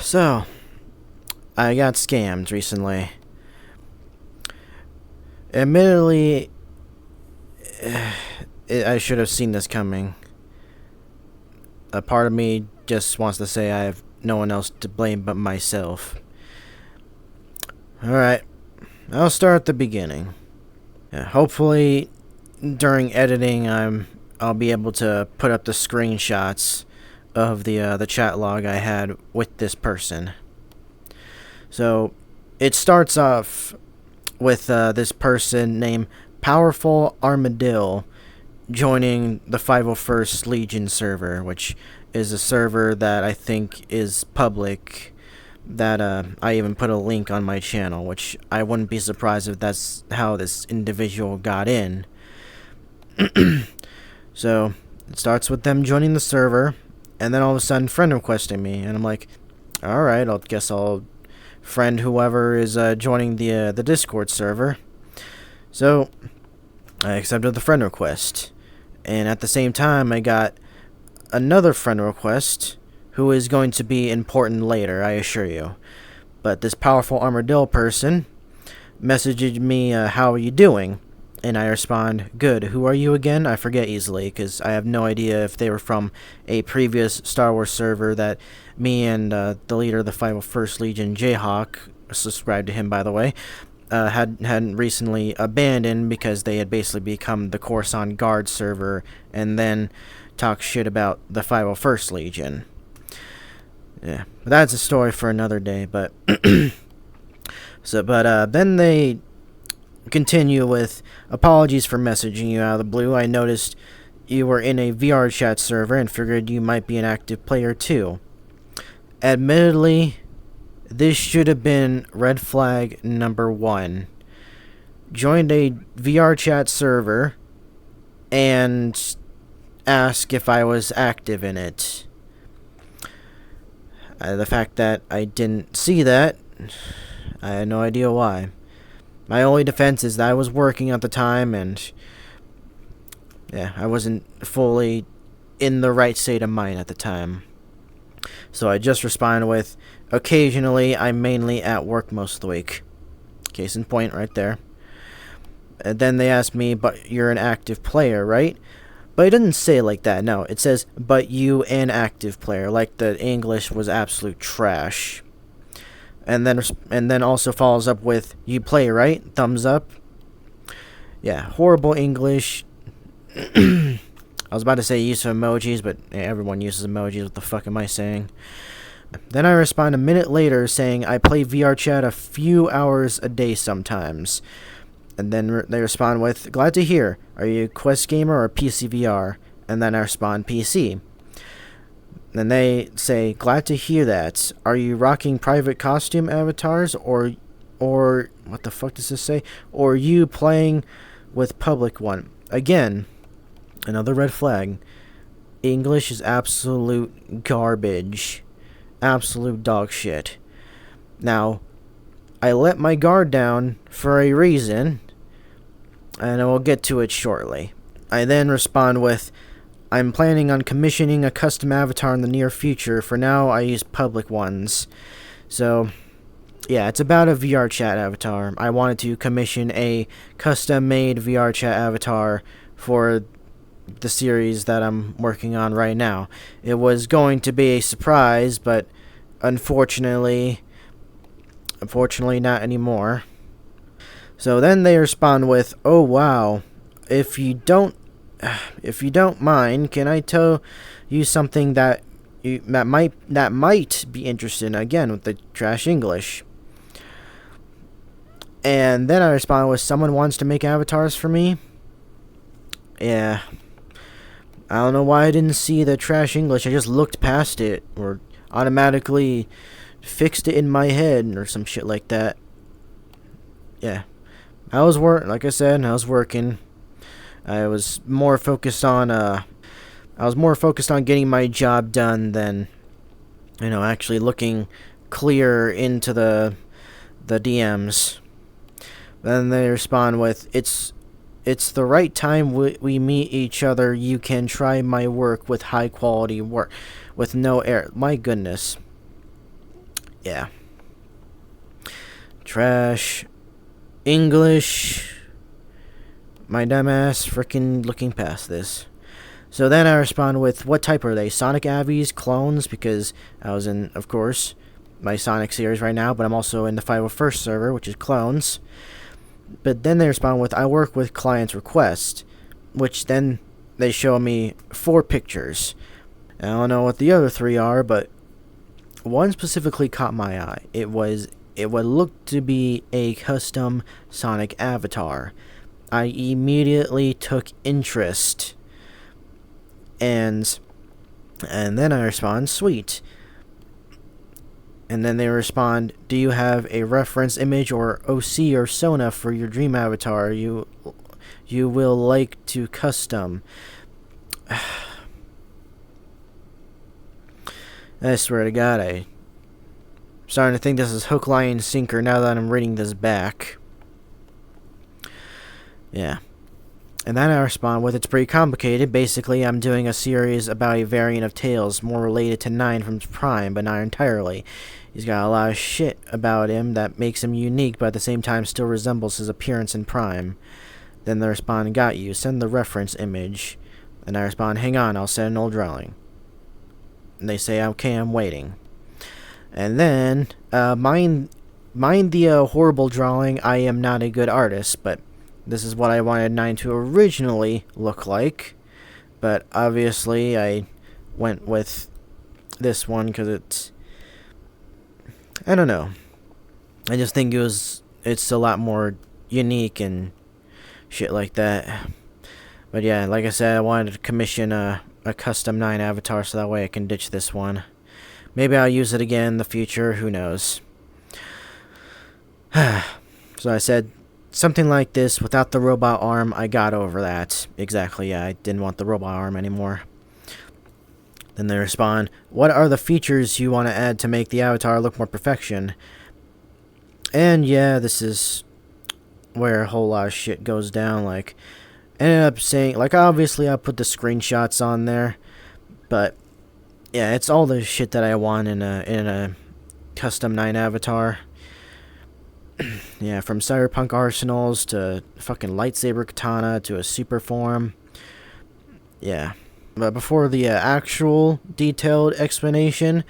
So, I got scammed recently. Admittedly, I should have seen this coming. A part of me just wants to say I have no one else to blame but myself. Alright, I'll start at the beginning. Hopefully, during editing, I'll be able to put up the screenshots of the chat log I had with this person. So, it starts off with this person named Powerful Armadillo joining the 501st Legion server, which is a server that I think is public, that I even put a link on my channel, which I wouldn't be surprised if that's how this individual got in. So, it starts with them joining the server, and then all of a sudden friend requesting me, and I'm like, alright, I guess I'll friend whoever is joining the Discord server. So, I accepted the friend request, and at the same time I got another friend request who is going to be important later, I assure you. But this Powerful Armadillo person messaged me, how are you doing? And I respond, good. Who are you again? I forget easily, because I have no idea if they were from a previous Star Wars server that me and the leader of the 501st Legion, Jayhawk, subscribed to him by the way, hadn't recently abandoned because they had basically become the Coruscant Guard server and then talk shit about the 501st Legion. Yeah, but that's a story for another day, but... then they continue with, apologies for messaging you out of the blue. I noticed you were in a VR chat server and figured you might be an active player too. Admittedly, this should have been red flag number 1. Joined a VR chat server and asked if I was active in it. The fact that I didn't see that, I had no idea why. My only defense is that I was working at the time, and yeah, I wasn't fully in the right state of mind at the time. So I just responded with, occasionally, I'm mainly at work most of the week. Case in point right there. And then they asked me, but you're an active player, right? But it didn't say it like that, no. It says, but you an active player, like the English was absolute trash. And then also follows up with, you play, right? Thumbs up. Yeah, horrible English. I was about to say use of emojis, but yeah, everyone uses emojis. What the fuck am I saying? Then I respond a minute later saying, I play VR chat a few hours a day sometimes. And then they respond with, glad to hear. Are you a Quest gamer or PC VR? And then I respond, PC. Then they say, glad to hear that. Are you rocking private costume avatars or what the fuck does this say? Or you playing with public one? Again, another red flag. English is absolute garbage. Absolute dog shit. Now, I let my guard down for a reason, and I will get to it shortly. I then respond with, I'm planning on commissioning a custom avatar in the near future. For now, I use public ones. So, yeah, it's about a VR chat avatar. I wanted to commission a custom-made VR chat avatar for the series that I'm working on right now. It was going to be a surprise, but unfortunately not anymore. So then they respond with, oh wow, if you don't mind, can I tell you something that might be interesting, again with the trash English. And then I respond with, someone wants to make avatars for me? Yeah. I don't know why I didn't see the trash English. I just looked past it, or automatically fixed it in my head, or some shit like that. Yeah. Like I said, I was working. I was more focused on getting my job done than, actually looking clear into the DMs. Then they respond with, it's the right time we meet each other. You can try my work with high quality work with no error. My goodness. Yeah. Trash. English. My dumbass freaking looking past this. So then I respond with, what type are they? Sonic Avies? Clones? Because I was in, of course, my Sonic series right now, but I'm also in the 501st server, which is clones. But then they respond with, I work with client's request, which then they show me 4 pictures. I don't know what the other 3 are, but one specifically caught my eye. It would look to be a custom Sonic avatar. I immediately took interest. And then I respond, sweet. And then they respond, do you have a reference image or OC or Sona for your dream avatar you will like to custom? I swear to God, I'm starting to think this is hook, line, sinker now that I'm reading this back. Yeah. And then I respond with, it's pretty complicated. Basically, I'm doing a series about a variant of Tails, more related to 9 from Prime, but not entirely. He's got a lot of shit about him that makes him unique, but at the same time still resembles his appearance in Prime. Then they respond, got you, send the reference image. And I respond, hang on, I'll send an old drawing. And they say, okay, I'm waiting. And then, mind the horrible drawing, I am not a good artist, but this is what I wanted 9 to originally look like. But obviously, I went with this one because it's, I don't know. I just think it's a lot more unique and shit like that. But yeah, like I said, I wanted to commission a custom 9 avatar so that way I can ditch this one. Maybe I'll use it again in the future, who knows. So I said something like this without the robot arm. I got over that. Exactly, yeah, I didn't want the robot arm anymore. Then they respond, what are the features you want to add to make the avatar look more perfection? And yeah, this is where a whole lot of shit goes down. Like, ended up saying, like, obviously I put the screenshots on there, but yeah, it's all the shit that I want in a custom 9 avatar. Yeah, from cyberpunk arsenals to fucking lightsaber katana to a super form. Yeah. But before the actual detailed explanation,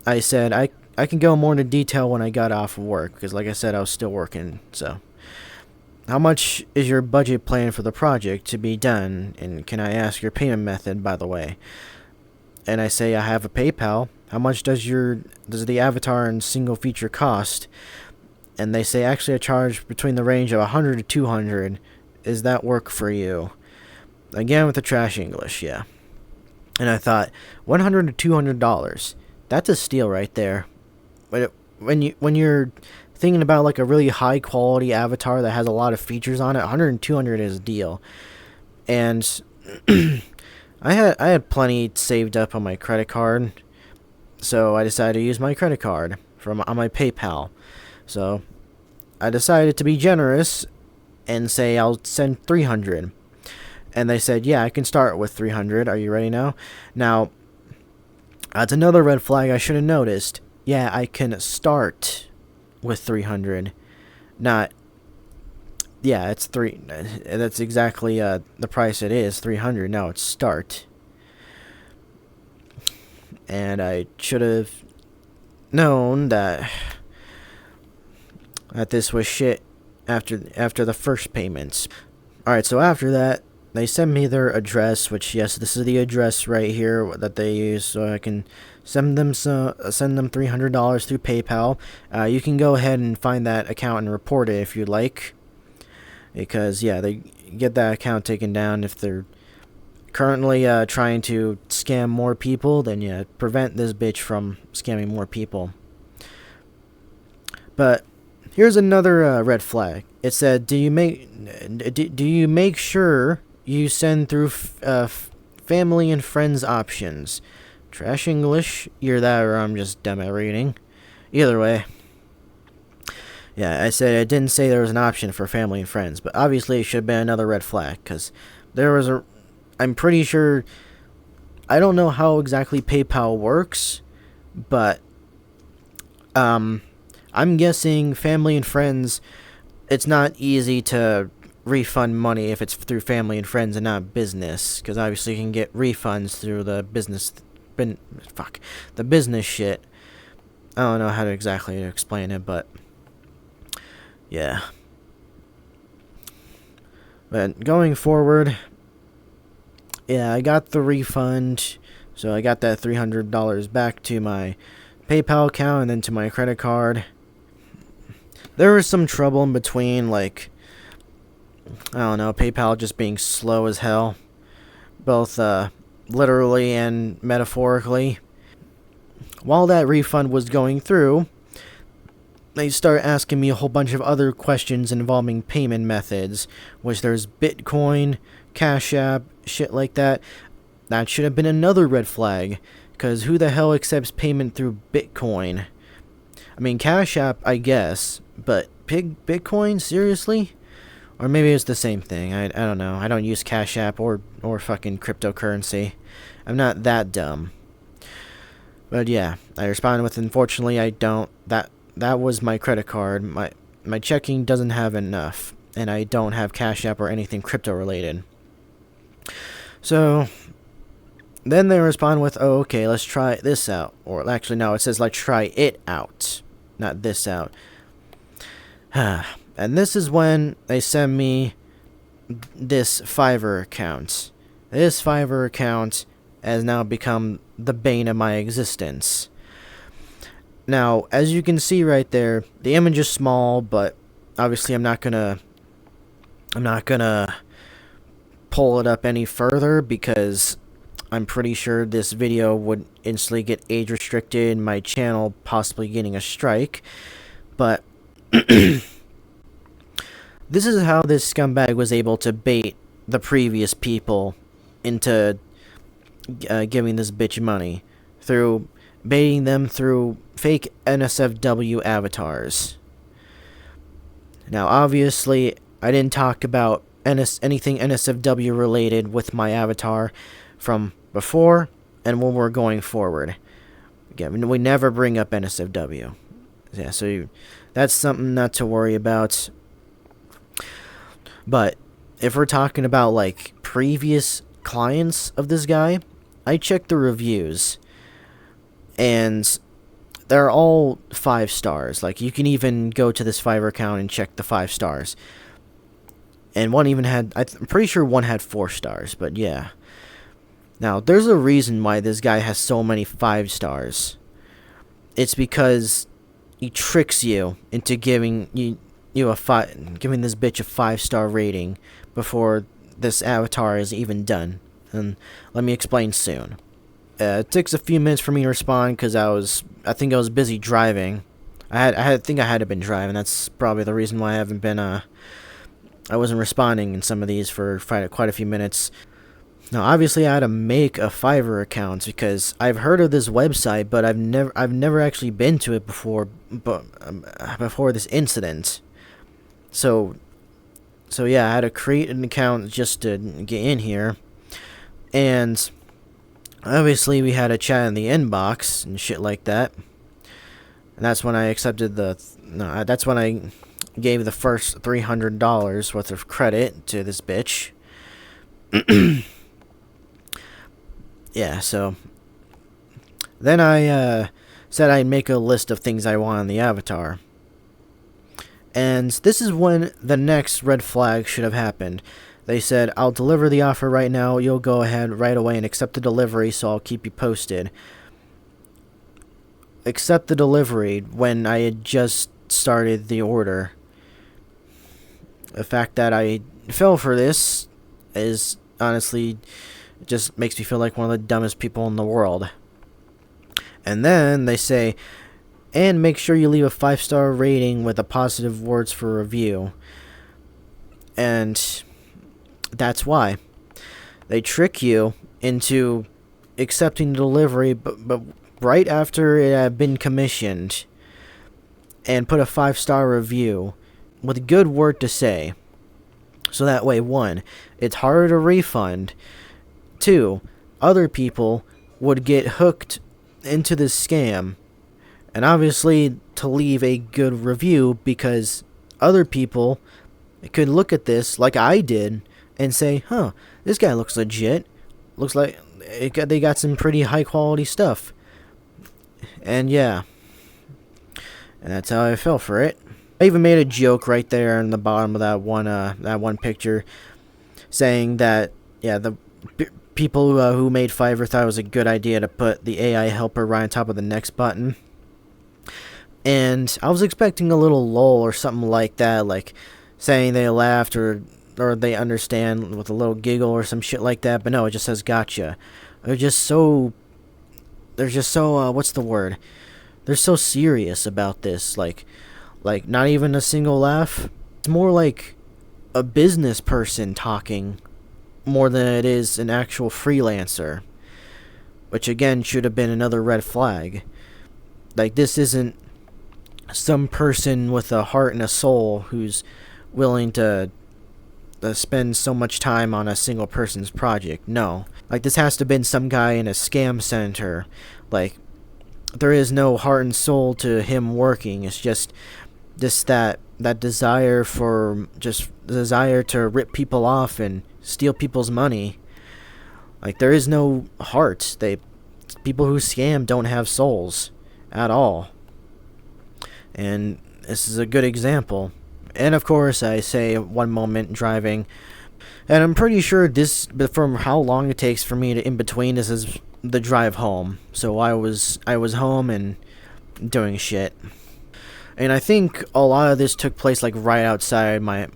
I said I can go more into detail when I got off of work, because like I said, I was still working. So, how much is your budget plan for the project to be done? And can I ask your payment method, by the way? And I say I have a PayPal. How much does the avatar and single feature cost? And they say, actually, I charge between the range of 100 to 200. Is that work for you? Again, with the trash English, yeah. And I thought, $100 to $200. That's a steal right there. But when you're thinking about like a really high quality avatar that has a lot of features on it, 100 and 200 is a deal. And I had plenty saved up on my credit card, so I decided to use my credit card on my PayPal. So I decided to be generous and say I'll send 300. And they said, yeah, I can start with 300. Are you ready now? Now, that's another red flag I should have noticed. Yeah, I can start with 300. Not, yeah, it's 3. That's exactly the price it is, 300. No, it's start. And I should have known that this was shit after the first payments. Alright, so after that, they send me their address, which, yes, this is the address right here that they use, so I can send them $300 through PayPal. You can go ahead and find that account and report it if you'd like, because, yeah, they get that account taken down if they're currently trying to scam more people. Then, yeah, prevent this bitch from scamming more people. But here's another red flag. It said, do you make sure you send through family and friends options? Trash English, either that or I'm just dumb at reading. Either way. Yeah, I said I didn't say there was an option for family and friends, but obviously it should have been another red flag, because there was I'm pretty sure, I don't know how exactly PayPal works, but I'm guessing family and friends, it's not easy to refund money if it's through family and friends and not business, because obviously you can get refunds through the the business shit. I don't know how to exactly explain it, but yeah. But going forward, yeah, I got the refund, so I got that $300 back to my PayPal account and then to my credit card. There was some trouble in between, like, I don't know, PayPal just being slow as hell, both literally and metaphorically. While that refund was going through, they start asking me a whole bunch of other questions involving payment methods, which there's Bitcoin, Cash App, shit like that. That should have been another red flag, because who the hell accepts payment through Bitcoin? I mean, Cash App, I guess, but Bitcoin? Seriously? Or maybe it's the same thing. I don't know. I don't use Cash App or fucking cryptocurrency. I'm not that dumb. But yeah, I responded with, unfortunately, I don't. That was my credit card. My checking doesn't have enough, and I don't have Cash App or anything crypto related. So then they respond with, oh, okay, let's try this out. Or actually, no, it says let's try it out, not this out. And this is when they send me this Fiverr account. This Fiverr account has now become the bane of my existence. Now, as you can see right there, the image is small, but obviously I'm not gonna pull it up any further because I'm pretty sure this video would instantly get age restricted, my channel possibly getting a strike. But this is how this scumbag was able to bait the previous people into giving this bitch money, through baiting them through fake NSFW avatars. Now, obviously, I didn't talk about anything NSFW related with my avatar from before and when we're going forward. Again, we never bring up NSFW. Yeah, so that's something not to worry about. But if we're talking about like previous clients of this guy, I checked the reviews, and they're all 5 stars. Like, you can even go to this Fiverr account and check the 5 stars. And one even had, I'm pretty sure one had 4 stars, but yeah. Now, there's a reason why this guy has so many 5 stars. It's because he tricks you into giving giving this bitch a 5-star rating before this avatar is even done. And let me explain soon. It takes a few minutes for me to respond because I think I was busy driving. I think I had been driving. That's probably the reason why I haven't been I wasn't responding in some of these for quite a few minutes. Now, obviously, I had to make a Fiverr account because I've heard of this website, but I've never actually been to it before. Before this incident, so yeah, I had to create an account just to get in here, and obviously we had a chat in the inbox and shit like that. And that's when I accepted that's when I gave the first $300 worth of credit to this bitch. Yeah, so then I said I'd make a list of things I want on the avatar. And this is when the next red flag should have happened. They said, I'll deliver the offer right now. You'll go ahead right away and accept the delivery, so I'll keep you posted. Accept the delivery when I had just started the order. The fact that I fell for this is honestly just makes me feel like one of the dumbest people in the world. And then they say, and make sure you leave a 5-star rating with a positive words for review. And that's why. They trick you into accepting the delivery, but right after it had been commissioned, and put a 5-star review with a good word to say. So that way, 1, it's harder to refund. 2, other people would get hooked into this scam and obviously to leave a good review, because other people could look at this like I did and say, huh, this guy looks legit. Looks like they got some pretty high quality stuff. And yeah, and that's how I fell for it. I even made a joke right there in the bottom of that one picture, saying that yeah, the people who made Fiverr thought it was a good idea to put the AI helper right on top of the next button. And I was expecting a little lol or something like that, like saying they laughed or they understand with a little giggle or some shit like that. But no, it just says gotcha. They're just so what's the word? They're so serious about this. Like not even a single laugh. It's more like a business person talking more than it is an actual freelancer. Which again should have been another red flag. Like, this isn't some person with a heart and a soul who's willing to spend so much time on a single person's project. No. Like, this has to have been some guy in a scam center. Like, there is no heart and soul to him working. It's just that desire to rip people off and steal people's money. Like, there is no heart. People who scam don't have souls at all. And this is a good example. And of course, I say one moment driving, and I'm pretty sure this, from how long it takes for me to in between, this is the drive home. So I was home and doing shit. And I think a lot of this took place like right outside my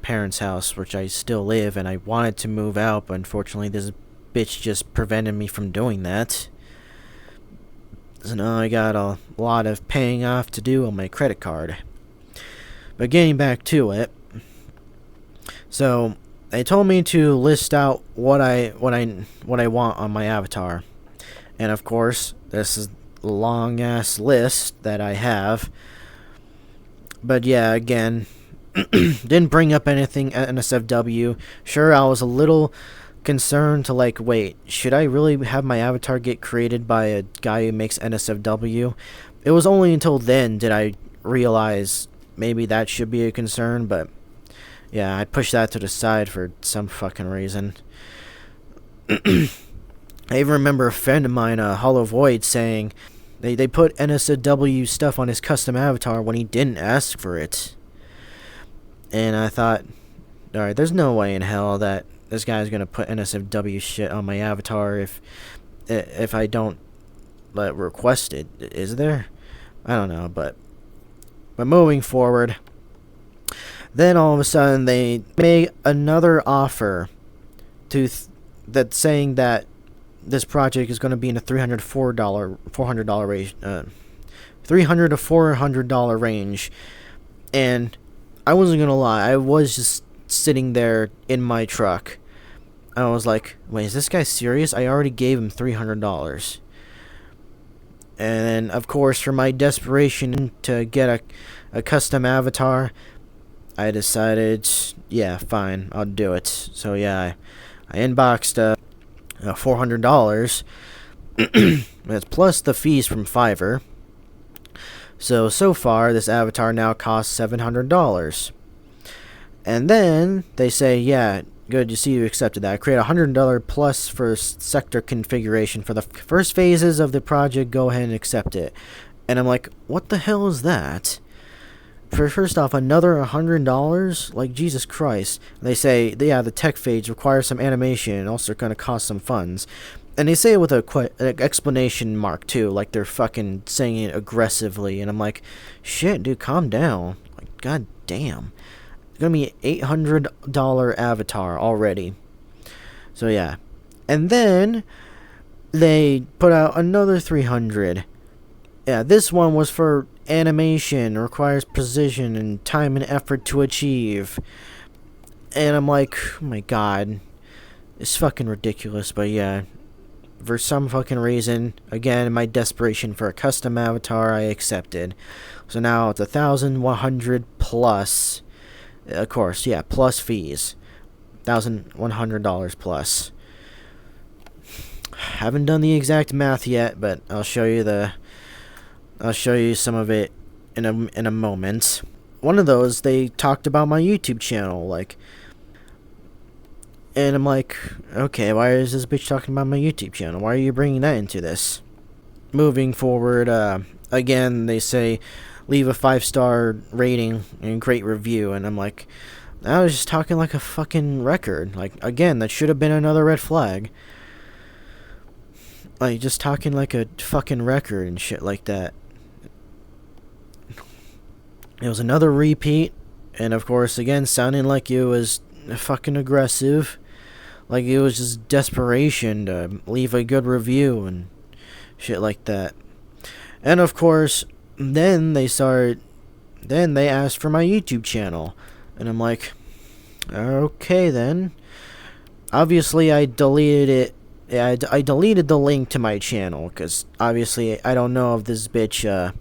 parents' house, which I still live, and I wanted to move out, but unfortunately this bitch just prevented me from doing that. So now I got a lot of paying off to do on my credit card. But getting back to it, so they told me to list out what I want on my avatar, and of course this is a long ass list that I have. But yeah, again, didn't bring up anything at NSFW. Sure, I was a little concerned to like, wait, should I really have my avatar get created by a guy who makes NSFW? It was only until then did I realize maybe that should be a concern, but yeah, I pushed that to the side for some fucking reason. I even remember a friend of mine, Hollow Void, saying they put NSFW stuff on his custom avatar when he didn't ask for it. And I thought, alright, there's no way in hell that this guy's gonna put NSFW shit on my avatar if I don't request it. Is there? I don't know, but moving forward, then all of a sudden they made another offer that's saying that this project is going to be in a $400 range, $300 to $400 range, and I wasn't gonna lie, I was just sitting there in my truck. I was like, wait, is this guy serious? I already gave him $300. And then, of course, for my desperation to get a custom avatar, I decided, yeah, fine, I'll do it. So yeah, I inboxed $400. That's plus the fees from Fiverr. So far, this avatar now costs $700. And then they say, yeah, good to see you accepted that. Create a $100 plus for sector configuration for the first phases of the project. Go ahead and accept it. And I'm like, what the hell is that? First off, another $100? Like, Jesus Christ. And they say, yeah, the tech phase requires some animation and also going to cost some funds. And they say it with an explanation mark, too. Like, they're fucking saying it aggressively. And I'm like, shit, dude, calm down. Like, god damn. It's going to be an $800 avatar already. So, yeah. And then they put out another $300. Yeah, this one was for animation. It requires precision and time and effort to achieve. And I'm like, oh my god. It's fucking ridiculous, but yeah. For some fucking reason, again, my desperation for a custom avatar, I accepted. So now it's $1,100 plus. Of course, yeah, plus fees. $1,100 plus. Haven't done the exact math yet, but I'll show you the I'll show you some of it in a moment. One of those, they talked about my YouTube channel, like, and I'm like, okay, why is this bitch talking about my YouTube channel? Why are you bringing that into this? Moving forward, again, they say, leave a 5-star rating and great review, and I'm like, I was just talking like a fucking record. Like, again, that should have been another red flag. Like, just talking like a fucking record and shit like that. It was another repeat, and of course, again, sounding like it was fucking aggressive. Like it was just desperation to leave a good review and shit like that. And of course, then they asked for my YouTube channel. And I'm like, okay then. Obviously, I deleted it. Yeah, I deleted the link to my channel, because obviously I don't know if this bitch,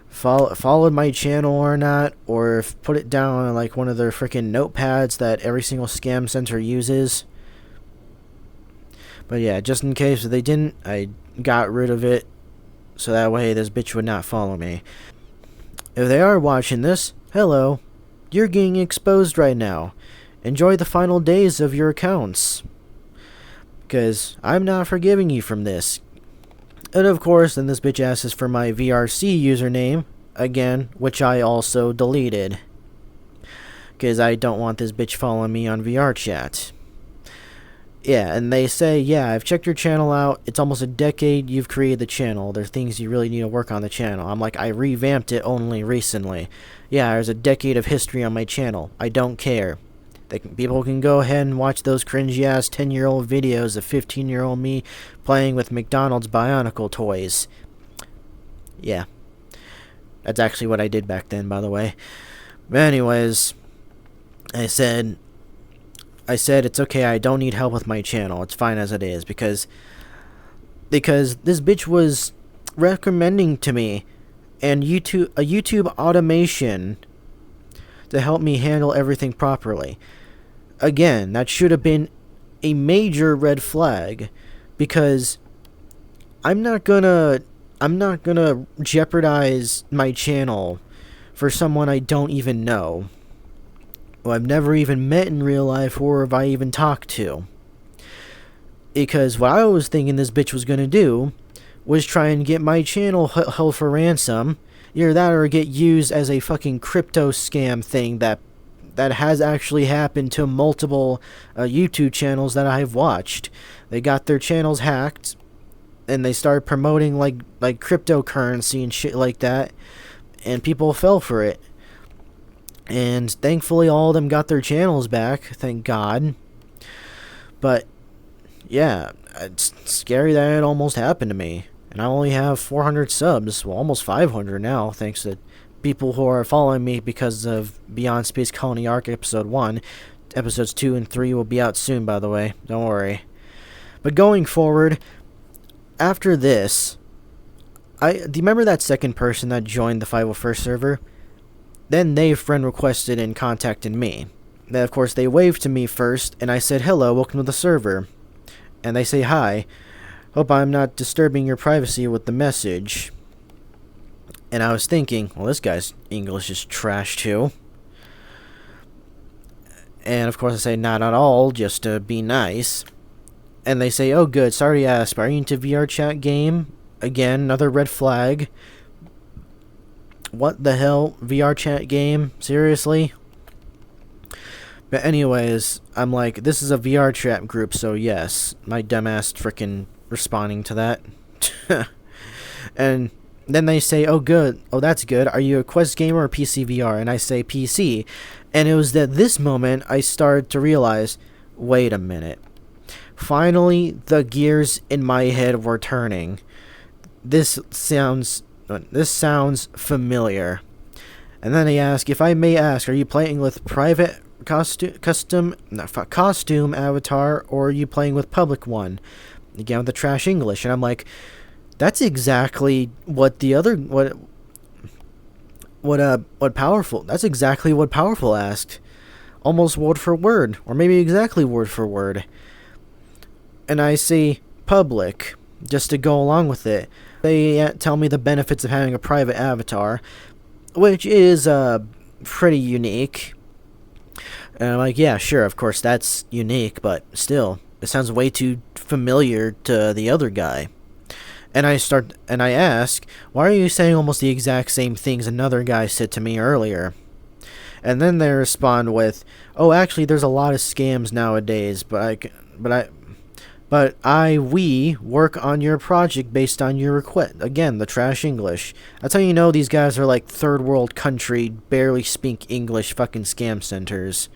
followed my channel or not, or if put it down on like one of their freaking notepads that every single scam center uses. But yeah, just in case they didn't, I got rid of it so that way this bitch would not follow me. If they are watching this, hello, you're getting exposed right now. Enjoy the final days of your accounts, because I'm not forgiving you from this. And of course, then this bitch asks for my VRC username, again, which I also deleted. Because I don't want this bitch following me on VRChat. Yeah, and they say, yeah, I've checked your channel out. It's almost a decade you've created the channel. There are things you really need to work on the channel. I'm like, I revamped it only recently. Yeah, there's a decade of history on my channel. I don't care. People can go ahead and watch those cringy-ass 10-year-old videos of 15-year-old me playing with McDonald's Bionicle toys. Yeah. That's actually what I did back then, by the way. But anyways, I said it's okay, I don't need help with my channel. It's fine as it is, because this bitch was recommending to me and a YouTube automation to help me handle everything properly. Again, that should have been a major red flag, because I'm not gonna jeopardize my channel for someone I don't even know, who I've never even met in real life, or have I even talked to. Because what I was thinking this bitch was gonna do was try and get my channel held for ransom. Either that or get used as a fucking crypto scam thing that has actually happened to multiple YouTube channels that I've watched. They got their channels hacked, and they started promoting like cryptocurrency and shit like that, and people fell for it. And thankfully all of them got their channels back, thank God. But yeah, it's scary that it almost happened to me. And I only have 400 subs, well, almost 500 now, thanks to people who are following me because of Beyond Space Colony Arc Episode 1. Episodes 2 and 3 will be out soon, by the way. Don't worry. But going forward, after this, do you remember that second person that joined the 501st server? Then they friend requested and contacted me. Then, of course, they waved to me first, and I said, hello, welcome to the server. And they say, hi. Hope I'm not disturbing your privacy with the message. And I was thinking, well, this guy's English is trash too. And of course I say, not at all, just to be nice. And they say, oh good, sorry to ask, are you into VR chat game? Again, another red flag. What the hell? VR chat game? Seriously? But anyways, I'm like, this is a VR chat group, so yes. My dumbass frickin' responding to that. And then they say, oh good, oh that's good, are you a Quest gamer or PC VR? And I say PC. And it was at this moment I started to realize, wait a minute. Finally, the gears in my head were turning. This sounds familiar. And then they ask, if I may ask, are you playing with private costume avatar, or are you playing with public one? Again with the trash English. And I'm like, that's exactly what Powerful, that's exactly what Powerful asked. Almost word for word, or maybe exactly word for word. And I say public. just to go along with it. They tell me the benefits of having a private avatar, which is pretty unique. And I'm like, yeah, sure, of course that's unique, but still, it sounds way too familiar to the other guy. And I ask, why are you saying almost the exact same things another guy said to me earlier? And then they respond with, "Oh, actually, there's a lot of scams nowadays, we work on your project based on your request." Again, the trash English. That's how you know these guys are like third world country, barely speak English fucking scam centers.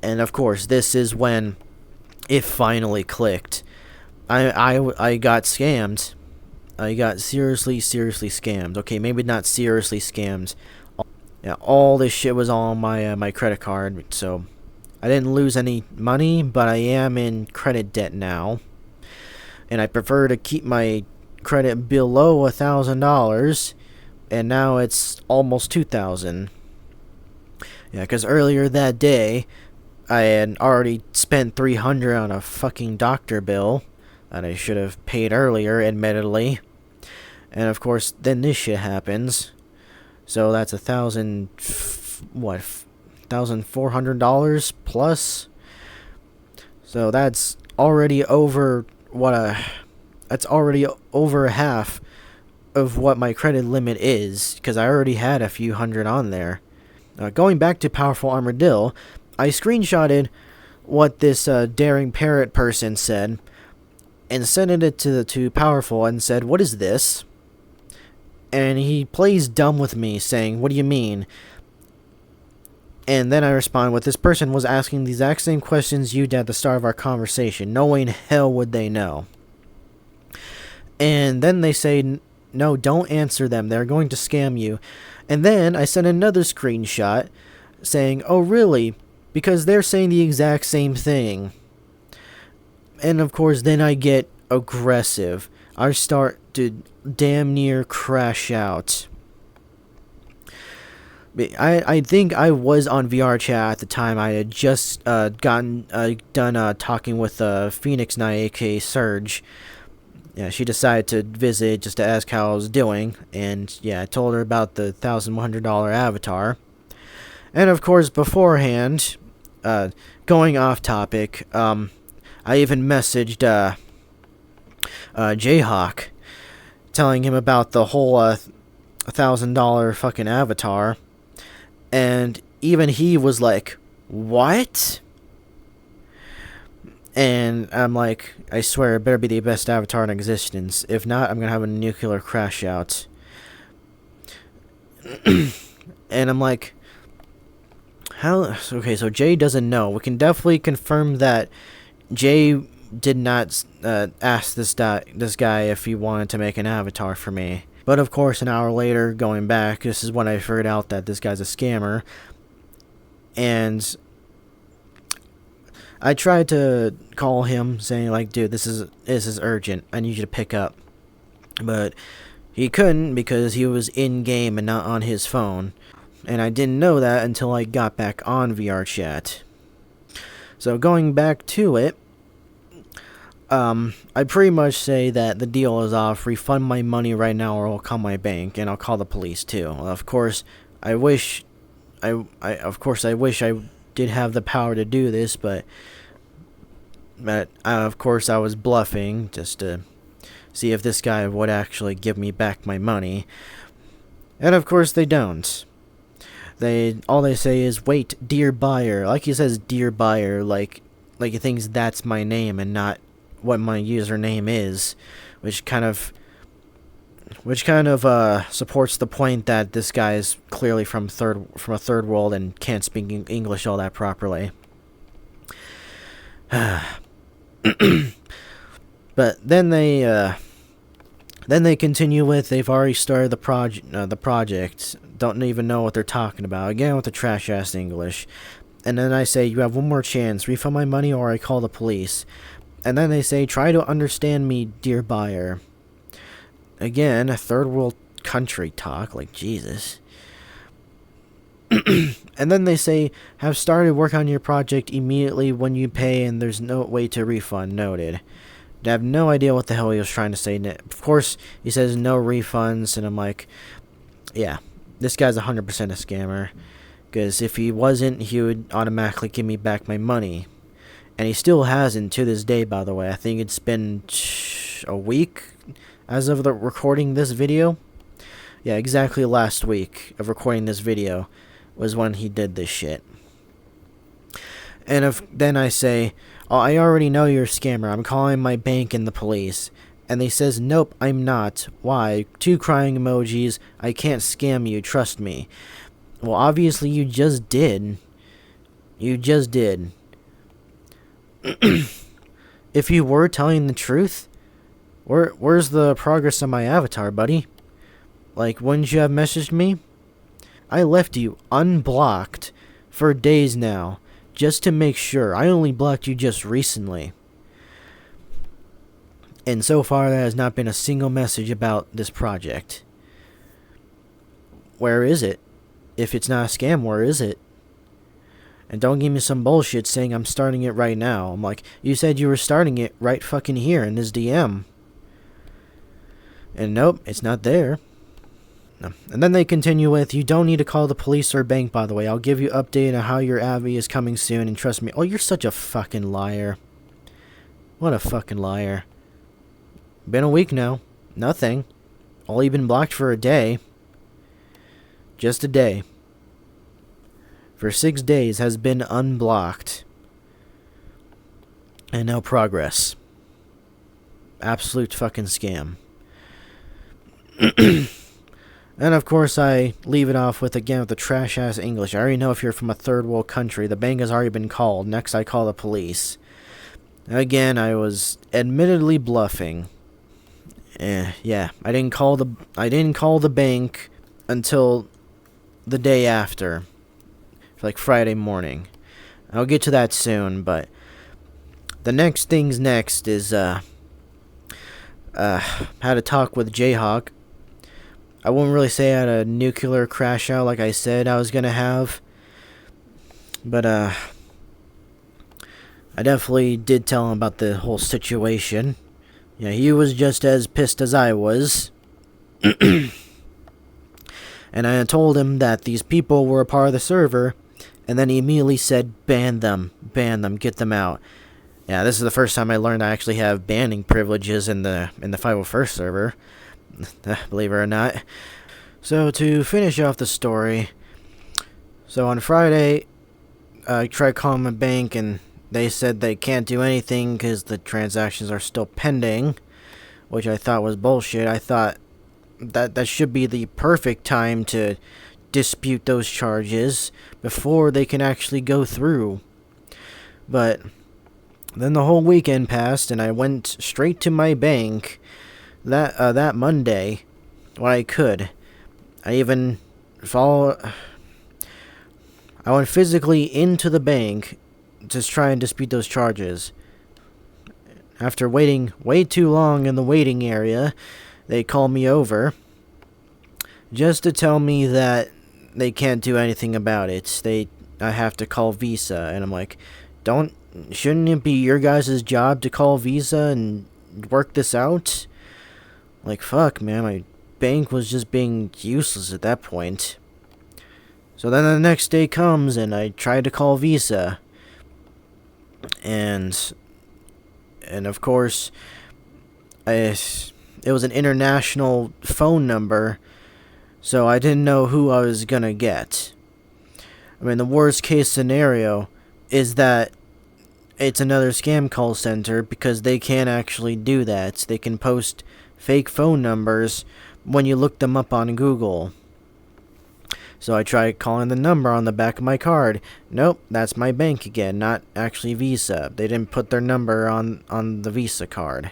And of course, this is when it finally clicked. I got scammed. I got seriously scammed. Okay, maybe not seriously scammed. Yeah, all this shit was all on my credit card, so I didn't lose any money, but I am in credit debt now, and I prefer to keep my credit below $1,000, and now it's almost 2,000. Yeah, because earlier that day, I had already spent $300 on a fucking doctor bill that I should have paid earlier, admittedly. And of course, then this shit happens. So that's $1,400 plus. So that's already over that's already over half of what my credit limit is, because I already had a few hundred on there. Going back to Powerful Armadillo, I screenshotted what this daring parrot person said and sent it to Powerful and said, "What is this?" And he plays dumb with me, saying, "What do you mean?" And then I respond with, "This person was asking the exact same questions you did at the start of our conversation. No way in hell would they know." And then they say, "No, don't answer them. They're going to scam you." And then I sent another screenshot saying, "Oh, really? Because they're saying the exact same thing." And of course, then I get aggressive. I start to damn near crash out. I think I was on VR chat at the time. I had just done talking with Phoenix Knight, aka Surge. Yeah, she decided to visit just to ask how I was doing, and yeah, I told her about the $1,100 avatar. And of course, beforehand, going off topic, I even messaged Jayhawk, telling him about the whole $1,000 fucking avatar, and even he was like, "What?" And I'm like, I swear, it better be the best avatar in existence. If not, I'm gonna have a nuclear crash out. And I'm like, how? Okay, so Jay doesn't know. We can definitely confirm that Jay did not ask this guy if he wanted to make an avatar for me. But of course, an hour later, going back, this is when I figured out that this guy's a scammer. And I tried to call him, saying like, "Dude, this is urgent. I need you to pick up." But he couldn't because he was in game and not on his phone. And I didn't know that until I got back on VR chat. So going back to it, I pretty much say that the deal is off. Refund my money right now, or I'll call my bank, and I'll call the police too. Of course, I wish I did have the power to do this, but of course I was bluffing just to see if this guy would actually give me back my money. And of course they don't. All they say is, "Wait, dear buyer." Like he says "dear buyer," like he thinks that's my name and not what my username is, which kind of supports the point that this guy is clearly from a third world and can't speak English all that properly. But then they continue with, they've already started the project. Don't even know what they're talking about. Again with the trash ass English. And then I say, "You have one more chance. Refund my money or I call the police." And then they say, "Try to understand me, dear buyer." Again, a third world country talk, like Jesus. And then they say, "Have started work on your project immediately when you pay and there's no way to refund, noted." I have no idea what the hell he was trying to say. Of course, he says no refunds, and I'm like, yeah, this guy's 100% a scammer. Because if he wasn't, he would automatically give me back my money. And he still hasn't to this day, by the way. I think it's been a week as of the recording this video. Yeah, exactly last week of recording this video was when he did this shit. And then I say, oh, I already know you're a scammer. I'm calling my bank and the police. And they says, nope, I'm not. Why? 2 crying emojis. I can't scam you. Trust me. Well, obviously you just did. You just did. If you were telling the truth, where's the progress on my avatar, buddy? Like, wouldn't you have messaged me? I left you unblocked for days now, just to make sure. I only blocked you just recently. And so far, there has not been a single message about this project. Where is it? If it's not a scam, where is it? And don't give me some bullshit saying I'm starting it right now. I'm like, you said you were starting it right fucking here in this DM. And nope, it's not there. No. And then they continue with, you don't need to call the police or bank, by the way. I'll give you an update on how your Abby is coming soon, and trust me. Oh, you're such a fucking liar. What a fucking liar. Been a week now. Nothing. Only been blocked for a day. Just a day. For 6 days has been unblocked. And no progress. Absolute fucking scam. And of course I leave it off with the trash ass English. I already know if you're from a third world country. The bank has already been called. Next I call the police. Again, I was admittedly bluffing. Yeah, I didn't call the bank until the day after. Like Friday morning. I'll get to that soon, but the next things next is had a talk with Jayhawk. I wouldn't really say I had a nuclear crash out like I said I was gonna have, but I definitely did tell him about the whole situation. Yeah, he was just as pissed as I was. And I told him that these people were a part of the server. And then he immediately said, ban them, get them out. Yeah, this is the first time I learned I actually have banning privileges in the 501st server. Believe it or not. So, to finish off the story. So, on Friday, I tried calling my bank, and they said they can't do anything because the transactions are still pending. Which I thought was bullshit. I thought that should be the perfect time to dispute those charges before they can actually go through. But then the whole weekend passed, and I went straight to my bank that Monday when I could. I went physically into the bank to try and dispute those charges. After waiting way too long in the waiting area, they called me over just to tell me that they can't do anything about it. I have to call Visa, and I'm like, shouldn't it be your guys' job to call Visa and work this out? Like, fuck, man, my bank was just being useless at that point. So then the next day comes, and I tried to call Visa, and of course, it was an international phone number. So I didn't know who I was gonna get. I mean, the worst case scenario is that it's another scam call center because they can't actually do that. They can post fake phone numbers when you look them up on Google. So I tried calling the number on the back of my card. Nope, that's my bank again, not actually Visa. They didn't put their number on the Visa card.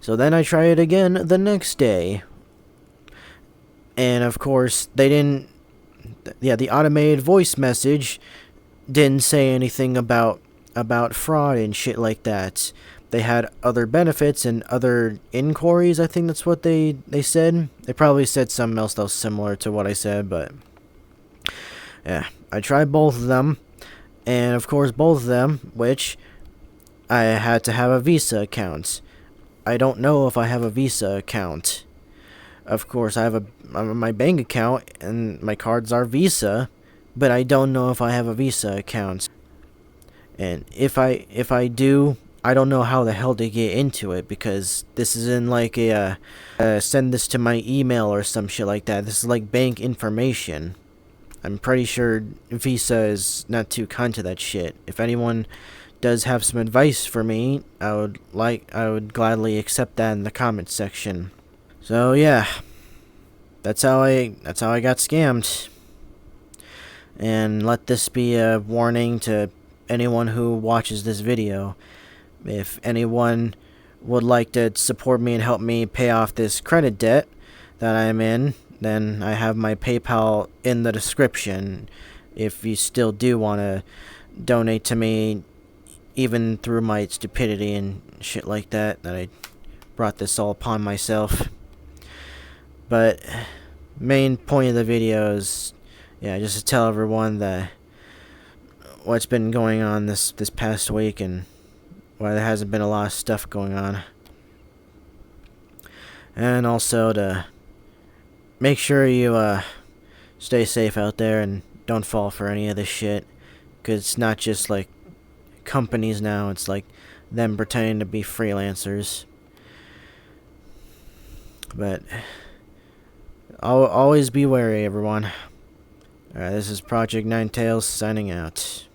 So then I tried it again the next day. And of course, they didn't... Yeah, the automated voice message didn't say anything about fraud and shit like that. They had other benefits and other inquiries, I think that's what they said. They probably said something else that was similar to what I said, but... Yeah, I tried both of them. And of course, both of them, which... I had to have a Visa account. I don't know if I have a Visa account. Of course, I have my bank account and my cards are Visa, but I don't know if I have a Visa account. And if I do, I don't know how the hell to get into it, because this isn't like a send this to my email or some shit like that. This is like bank information. I'm pretty sure Visa is not too kind to that shit. If anyone does have some advice for me, I would gladly accept that in the comment section. So yeah, that's how I got scammed. And let this be a warning to anyone who watches this video. If anyone would like to support me and help me pay off this credit debt that I'm in, then I have my PayPal in the description. If you still do want to donate to me, even through my stupidity and shit like that I brought this all upon myself. But main point of the video is, yeah, just to tell everyone that what's been going on this past week and why there hasn't been a lot of stuff going on. And also to make sure you stay safe out there and don't fall for any of this shit. Because it's not just like companies now, it's like them pretending to be freelancers. But always be wary, everyone. Alright, this is Project Ninetales signing out.